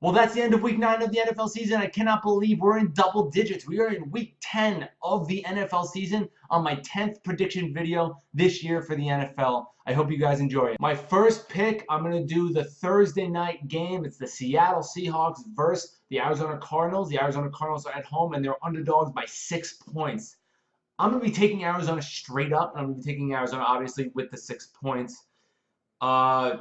Well, that's the end of week 9 of the NFL season. I cannot believe we're in double digits. We are in week 10 of the NFL season on my 10th prediction video this year for the NFL. I hope you guys enjoy it. My first pick, I'm going to do the Thursday night game. It's the Seattle Seahawks versus the Arizona Cardinals. The Arizona Cardinals are at home and they're underdogs by 6 points. I'm going to be taking Arizona straight up, and I'm going to be taking Arizona obviously with the 6 points. Uh,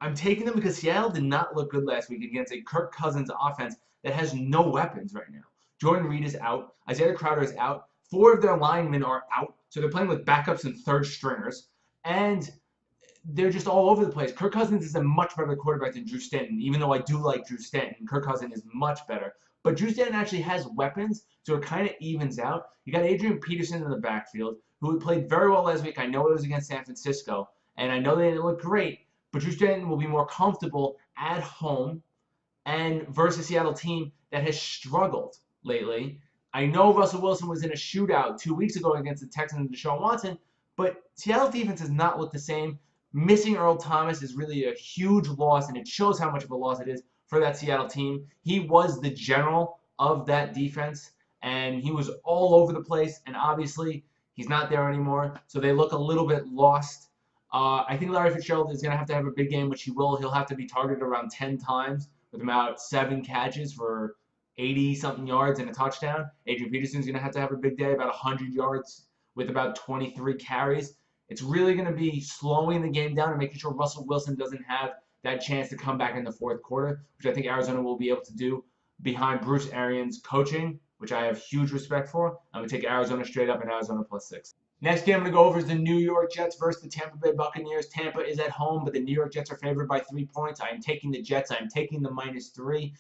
I'm taking them because Seattle did not look good last week against a Kirk Cousins offense that has no weapons right now. Jordan Reed is out. Isaiah Crowder is out. 4 of their linemen are out. So they're playing with backups and third stringers. And they're just all over the place. Kirk Cousins is a much better quarterback than Drew Stanton, even though I do like Drew Stanton. Kirk Cousins is much better. But Drew Stanton actually has weapons, so it kind of evens out. You got Adrian Peterson in the backfield, who played very well last week. I know it was against San Francisco, and I know they didn't look great, but Drew Stanton will be more comfortable at home and versus a Seattle team that has struggled lately. I know Russell Wilson was in a shootout 2 weeks ago against the Texans and Deshaun Watson, but Seattle's defense has not looked the same. Missing Earl Thomas is really a huge loss, and it shows how much of a loss it is for that Seattle team. He was the general of that defense, and he was all over the place, and obviously he's not there anymore, so they look a little bit lost. I think Larry Fitzgerald is going to have a big game, which he will. He'll have to be targeted around 10 times with about 7 catches for 80-something yards and a touchdown. Adrian Peterson's going to have a big day, about 100 yards with about 23 carries. It's really going to be slowing the game down and making sure Russell Wilson doesn't have that chance to come back in the fourth quarter, which I think Arizona will be able to do behind Bruce Arians' coaching, which I have huge respect for. I'm going to take Arizona straight up and Arizona +6. Next game I'm going to go over is the New York Jets versus the Tampa Bay Buccaneers. Tampa is at home, but the New York Jets are favored by 3 points. I am taking the Jets. I am taking the -3.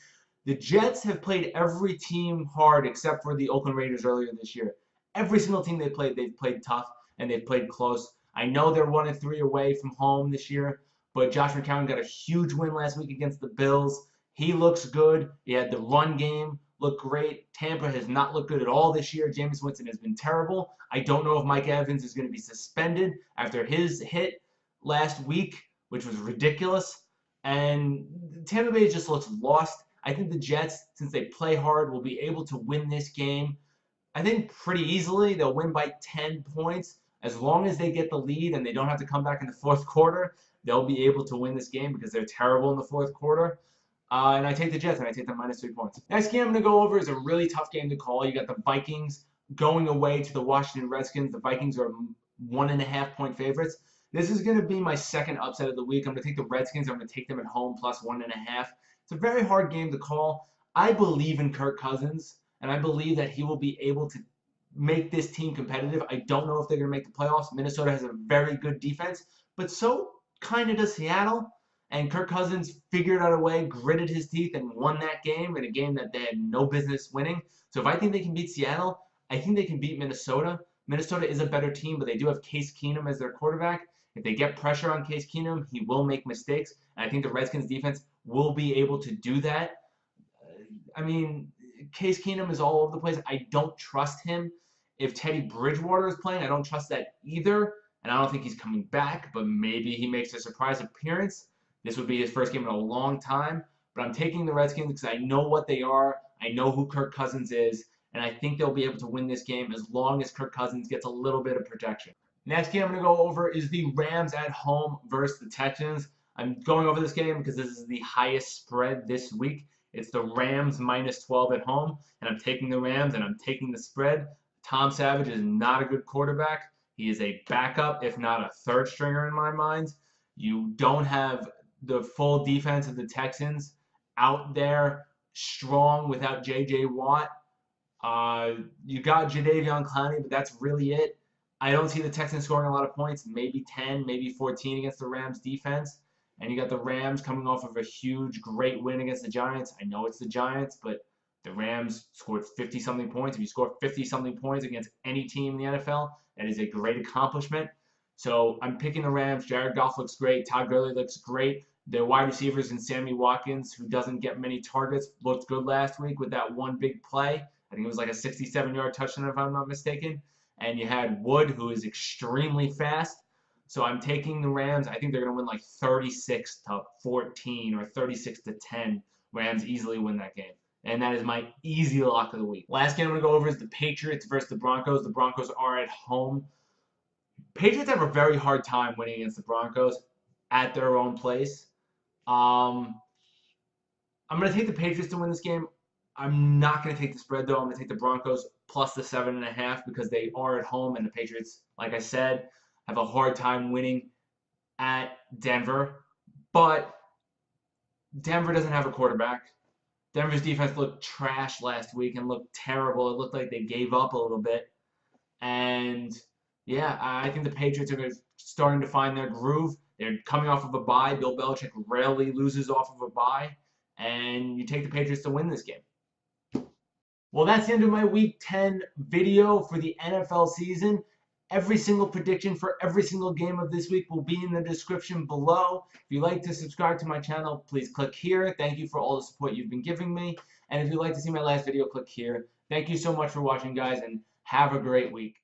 The Jets have played every team hard except for the Oakland Raiders earlier this year. Every single team they've played tough and they've played close. I know they're 1-3 away from home this year, but Josh McCown got a huge win last week against the Bills. He looks good. He had the run game look great. Tampa has not looked good at all this year. Jameis Winston has been terrible. I don't know if Mike Evans is going to be suspended after his hit last week, which was ridiculous. And Tampa Bay just looks lost. I think the Jets, since they play hard, will be able to win this game. I think pretty easily. They'll win by 10 points. As long as they get the lead and they don't have to come back in the fourth quarter, they'll be able to win this game because they're terrible in the fourth quarter. And I take the Jets, and I take them -3 points. Next game I'm going to go over is a really tough game to call. You got the Vikings going away to the Washington Redskins. The Vikings are 1.5-point favorites. This is going to be my second upset of the week. I'm going to take the Redskins. I'm going to take them at home +1.5. It's a very hard game to call. I believe in Kirk Cousins, and I believe that he will be able to make this team competitive. I don't know if they're going to make the playoffs. Minnesota has a very good defense, but so kind of does Seattle. And Kirk Cousins figured out a way, gritted his teeth, and won that game in a game that they had no business winning. So if I think they can beat Seattle, I think they can beat Minnesota. Minnesota is a better team, but they do have Case Keenum as their quarterback. If they get pressure on Case Keenum, he will make mistakes. And I think the Redskins defense will be able to do that. I mean, Case Keenum is all over the place. I don't trust him. If Teddy Bridgewater is playing, I don't trust that either. And I don't think he's coming back, but maybe he makes a surprise appearance. This would be his first game in a long time, but I'm taking the Redskins because I know what they are. I know who Kirk Cousins is, and I think they'll be able to win this game as long as Kirk Cousins gets a little bit of protection. Next game I'm going to go over is the Rams at home versus the Texans. I'm going over this game because this is the highest spread this week. It's the Rams -12 at home, and I'm taking the Rams, and I'm taking the spread. Tom Savage is not a good quarterback. He is a backup, if not a third stringer in my mind. You don't have the full defense of the Texans out there strong without J.J. Watt. You got Jadeveon Clowney, but that's really it. I don't see the Texans scoring a lot of points, maybe 10, maybe 14 against the Rams defense. And you got the Rams coming off of a huge, great win against the Giants. I know it's the Giants, but the Rams scored 50-something points. If you score 50-something points against any team in the NFL, that is a great accomplishment. So I'm picking the Rams. Jared Goff looks great. Todd Gurley looks great. Their wide receivers and Sammy Watkins, who doesn't get many targets, looked good last week with that one big play. I think it was like a 67-yard touchdown, if I'm not mistaken. And you had Wood, who is extremely fast. So I'm taking the Rams. I think they're going to win like 36-14 or 36-10 Rams easily win that game. And that is my easy lock of the week. Last game I'm going to go over is the Patriots versus the Broncos. The Broncos are at home. Patriots have a very hard time winning against the Broncos at their own place. I'm going to take the Patriots to win this game. I'm not going to take the spread, though. I'm going to take the Broncos plus the 7.5 because they are at home, and the Patriots, like I said, have a hard time winning at Denver. But Denver doesn't have a quarterback. Denver's defense looked trash last week and looked terrible. It looked like they gave up a little bit. And, yeah, I think the Patriots are starting to find their groove. They're coming off of a bye. Bill Belichick rarely loses off of a bye. And you take the Patriots to win this game. Well, that's the end of my Week 10 video for the NFL season. Every single prediction for every single game of this week will be in the description below. If you'd like to subscribe to my channel, please click here. Thank you for all the support you've been giving me. And if you'd like to see my last video, click here. Thank you so much for watching, guys, and have a great week.